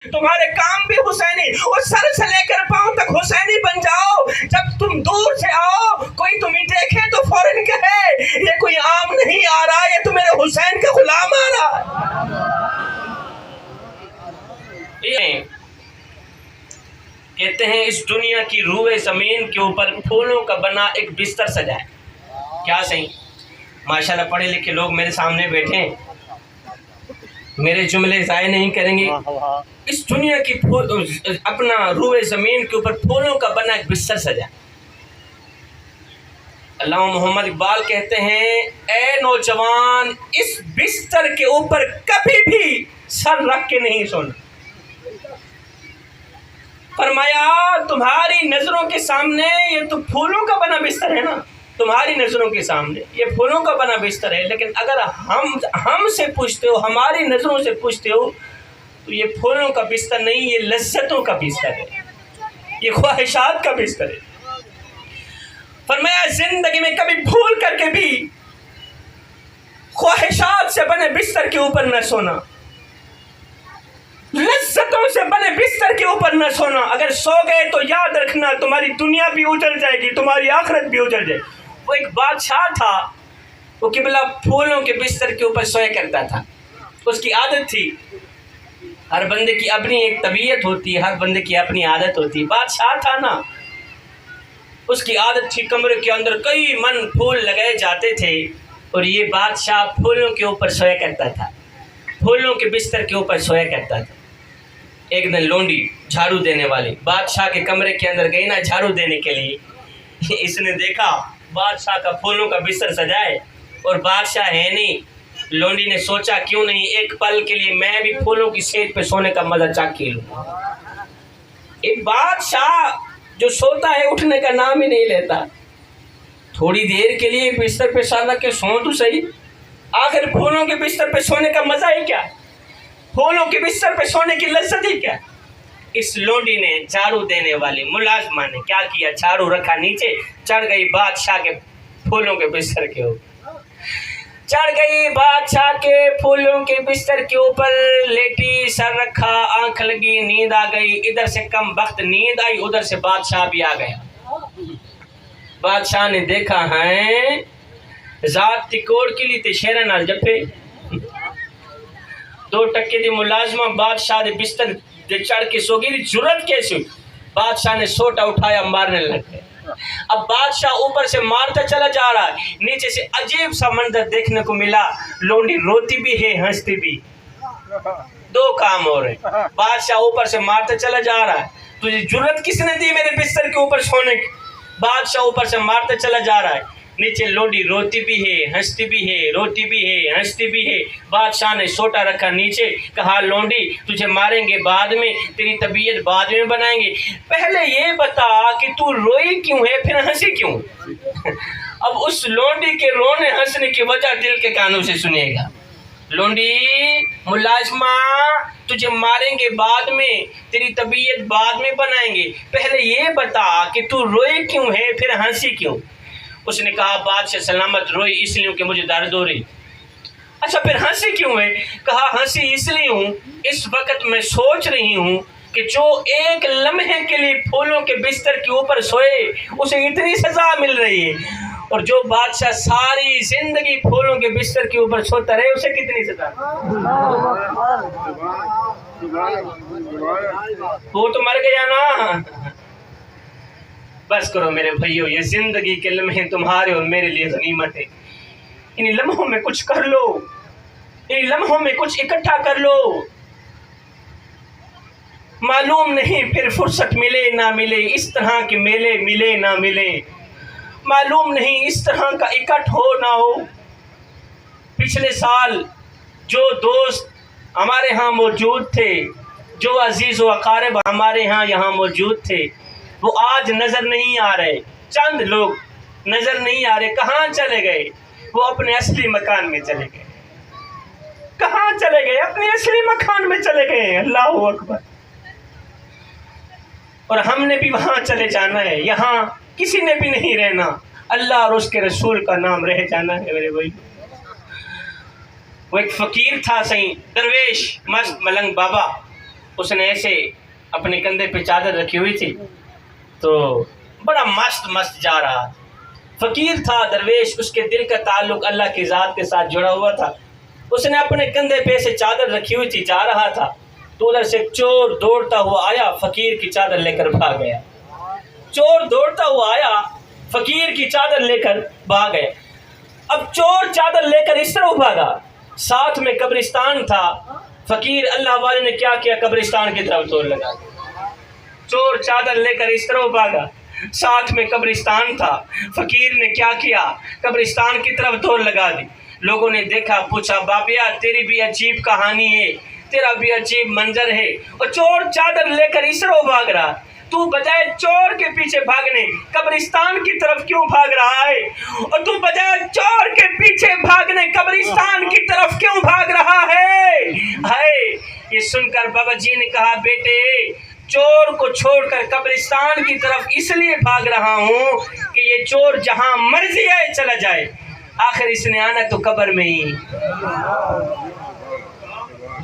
تمہارے کام بھی حسینی، اور سر سے لے کر پاؤں تک حسینی بن جاؤ۔ جب تم دور سے آؤ کوئی تمہیں دیکھے تو فوراً کہے یہ کوئی عام نہیں آ رہا، یہ تو میرے حسین کا غلام آ رہا ہے۔ کہتے ہیں اس دنیا کی روئے زمین کے اوپر پھولوں کا بنا ایک بستر سجا ہے۔ کیا صحیح؟ ماشاءاللہ پڑھے لکھے لوگ میرے سامنے بیٹھے ہیں، میرے جملے ضائع نہیں کریں گے۔ اس دنیا کی اپنا روئے زمین کے اوپر پھولوں کا بنا ایک بستر سجا۔ علامہ محمد اقبال کہتے ہیں اے نوجوان اس بستر کے اوپر کبھی بھی سر رکھ کے نہیں سونا۔ فرمایا تمہاری نظروں کے سامنے یہ تو پھولوں کا بنا بستر ہے نا، تمہاری نظروں کے سامنے یہ پھولوں کا بنا بستر ہے، لیکن اگر ہم سے پوچھتے ہو، ہماری نظروں سے پوچھتے ہو تو یہ پھولوں کا بستر نہیں، یہ لذتوں کا بستر ہے، یہ خواہشات کا بستر ہے۔ فرمایا زندگی میں کبھی بھول کر کے بھی خواہشات سے بنے بستر کے اوپر نہ سونا، لذتوں سے بنے بستر کے اوپر نہ سونا۔ اگر سو گئے تو یاد رکھنا تمہاری دنیا بھی اجڑ جائے گی، تمہاری آخرت بھی اجڑ جائے گی۔ وہ ایک بادشاہ تھا، وہ قبلہ پھولوں کے بستر کے اوپر سویا کرتا تھا، اس کی عادت تھی۔ ہر بندے کی اپنی ایک طبیعت ہوتی ہے، ہر بندے کی اپنی عادت ہوتی ہے۔ بادشاہ تھا نا، اس کی عادت تھی کمرے کے اندر کئی من پھول لگائے جاتے تھے، اور یہ بادشاہ پھولوں کے اوپر سویا کرتا تھا، پھولوں کے بستر کے اوپر سویا کرتا تھا۔ ایک دن لونڈی جھاڑو دینے والی بادشاہ کے کمرے کے اندر گئی نا جھاڑو دینے کے لیے، اس نے دیکھا بادشاہ کا پھولوں کا بستر سجائے اور بادشاہ ہے نہیں۔ لونڈی نے سوچا کیوں نہیں ایک پل کے لیے میں بھی پھولوں کی سیج پہ سونے کا مزہ چاک لوں۔ ایک بادشاہ جو سوتا ہے اٹھنے کا نام ہی نہیں لیتا، تھوڑی دیر کے لیے بستر پہ سر رکھ کے سو تو صحیح، آخر پھولوں کے بستر پہ سونے کا مزہ ہی کیا، پھولوں کے بستر پہ سونے کی لذت ہی کیا۔ اس لونڈی نے جھاڑو دینے والی ملازمہ نے کیا کیا، جھاڑو رکھا نیچے، چڑھ گئی بادشاہ کے پھولوں کے بستر کے اوپر، چڑھ گئی بادشاہ کے پھولوں کے بستر کے اوپر، لیٹی سر رکھا، آنکھ لگی، نیند آ گئی۔ ادھر سے کم وقت نیند آئی، ادھر سے بادشاہ بھی آ گیا۔ بادشاہ نے دیکھا ہے ذات تی کوڑ کی لی تے شیرہ نال جپے، دو ٹکے دی ملازمہ بادشاہ دے بستر دے چڑھ کے سو گئی، جرت کیسے ہوئی؟ بادشاہ نے سوٹا اٹھایا، مارنے لگ گئے۔ اب بادشاہ اوپر سے مارتا چلا جا رہا ہے، نیچے سے عجیب سا منظر دیکھنے کو ملا، لونڈی روتی بھی ہے ہنستی بھی، دو کام ہو رہے۔ بادشاہ اوپر سے مارتا چلا جا رہا ہے، تجھے جرت کس نے دی میرے بستر کے اوپر سونے کی؟ بادشاہ اوپر سے مارتا چلا جا رہا ہے، نیچے لونڈی روتی بھی ہے ہنستی بھی ہے، روتی بھی ہے ہنستی بھی ہے۔ بادشاہ نے سوٹا رکھا نیچے، کہا لونڈی تجھے ماریں گے بعد میں، تیری طبیعت بعد میں بنائیں گے، پہلے یہ بتا کہ تو روئی کیوں ہے پھر ہنسی کیوں؟ اب اس لونڈی کے رونے ہنسنے کی وجہ دل کے کانوں سے سنیے گا۔ لونڈی ملازمہ تجھے ماریں گے بعد میں، تیری طبیعت بعد میں بنائیں گے، پہلے یہ بتا کہ تو روئی کیوں ہے پھر ہنسی کیوں؟ اس نے کہا بادشاہ سلامت روئی اس لیے کہ مجھے درد ہو رہی۔ اچھا پھر ہنسی کیوں ہے؟ کہا ہنسی اس لیے ہوں، اس وقت میں سوچ رہی ہوں کہ جو ایک لمحے کے لیے پھولوں کے بستر کے اوپر سوئے اسے اتنی سزا مل رہی ہے، اور جو بادشاہ ساری زندگی پھولوں کے بستر کے اوپر سوتا رہے اسے کتنی سزا؟ وہ تو مر گیا نا۔ بس کرو میرے بھائیو، یہ زندگی کے لمحے تمہارے اور میرے لیے غنیمت ہے، ان لمحوں میں کچھ کر لو، ان لمحوں میں کچھ اکٹھا کر لو، معلوم نہیں پھر فرصت ملے نہ ملے، اس طرح کے میلے ملے نہ ملے، معلوم نہیں اس طرح کا اکٹھ ہو نہ ہو۔ پچھلے سال جو دوست ہمارے ہاں موجود تھے، جو عزیز و اقارب ہمارے ہاں یہاں موجود تھے، وہ آج نظر نہیں آ رہے، چند لوگ نظر نہیں آ رہے، کہاں چلے گئے؟ وہ اپنے اصلی مکان میں چلے گئے۔ کہاں چلے گئے؟ اپنے اصلی مکان میں چلے گئے۔ اللہ اکبر۔ اور ہم نے بھی وہاں چلے جانا ہے، یہاں کسی نے بھی نہیں رہنا، اللہ اور اس کے رسول کا نام رہ جانا ہے میرے بھائی۔ وہ ایک فقیر تھا، صحیح درویش مست ملنگ بابا، اس نے ایسے اپنے کندھے پہ چادر رکھی ہوئی تھی تو بڑا مست مست جا رہا تھا. فقیر تھا درویش, اس کے دل کا تعلق اللہ کی ذات کے ساتھ جڑا ہوا تھا. اس نے اپنے کندھے پہ سے چادر رکھی ہوئی تھی, جا رہا تھا تو ادھر سے چور دوڑتا ہوا آیا, فقیر کی چادر لے کر بھاگ گیا. چور دوڑتا ہوا آیا, فقیر کی چادر لے کر بھاگ گیا. اب چور چادر لے کر اس طرح بھاگا, ساتھ میں قبرستان تھا. فقیر اللہ والے نے کیا کیا, قبرستان کی طرف دوڑ لگا. چور چادر لے کر اس طرح بھاگا, ساتھ میں قبرستان تھا. فقیر نے کیا کیا, قبرستان کی طرف دوڑ لگا دی. لوگوں نے دیکھا, پوچھا بابیا تیری بھی عجیب کہانی ہے, تیرا بھی عجیب منظر ہے, اور چور چادر لے کر اس طرح بھاگ رہا, تو بجائے چور کے پیچھے بھاگنے قبرستان کی طرف کیوں بھاگ رہا ہے؟ اور تو بجائے چور کے پیچھے بھاگنے قبرستان کی طرف کیوں بھاگ رہا ہے؟ ہائے, یہ سن کر بابا جی نے کہا بیٹے چور کو چھوڑ کر قبرستان کی طرف اس لیے بھاگ رہا ہوں کہ یہ چور جہاں مرضی ہے چلا جائے, آخر اس نے آنا تو قبر میں ہی.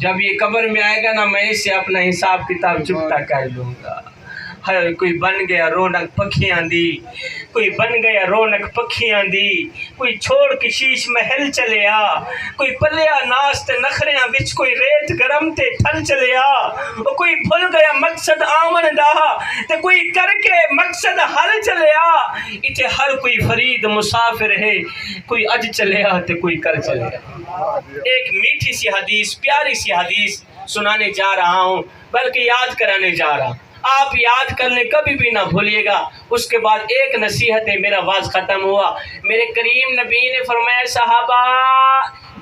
جب یہ قبر میں آئے گا نا, میں اس سے اپنا حساب کتاب چکتا کر لوں گا. کوئی بن گیا رونق پکھیاں دی, کوئی بن گیا رونق پکھیاں دی, کوئی چھوڑ کے شیش محل چلے آ, کوئی پلیا ناست نخریاں وچ کوئی ریت گرم تے ٹھل چلے آ, اور کوئی بھول گیا مقصد آمن دا تے کوئی کر کے مقصد حل چلے آ. اتنے ہر کوئی فرید مسافر ہے, کوئی اج چلے آ تے کوئی کر چلے آ. ایک میٹھی سی حدیث, پیاری سی حدیث سنانے جا رہا ہوں, بلکہ یاد کرانے جا رہا ہوں. آپ یاد کر لیں, کبھی بھی نہ بھولیے گا. اس کے بعد ایک نصیحت ہے, میرا واز ختم ہوا. میرے کریم نبی نے فرمایا صحابہ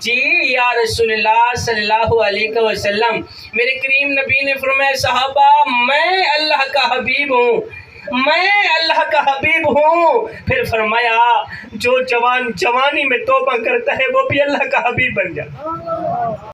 جی یا رسول اللہ صلی اللہ علیہ وسلم, میرے کریم نبی نے فرمایا صحابہ میں اللہ کا حبیب ہوں, میں اللہ کا حبیب ہوں. پھر فرمایا جو جوان جوانی میں توبہ کرتا ہے وہ بھی اللہ کا حبیب بن جائے.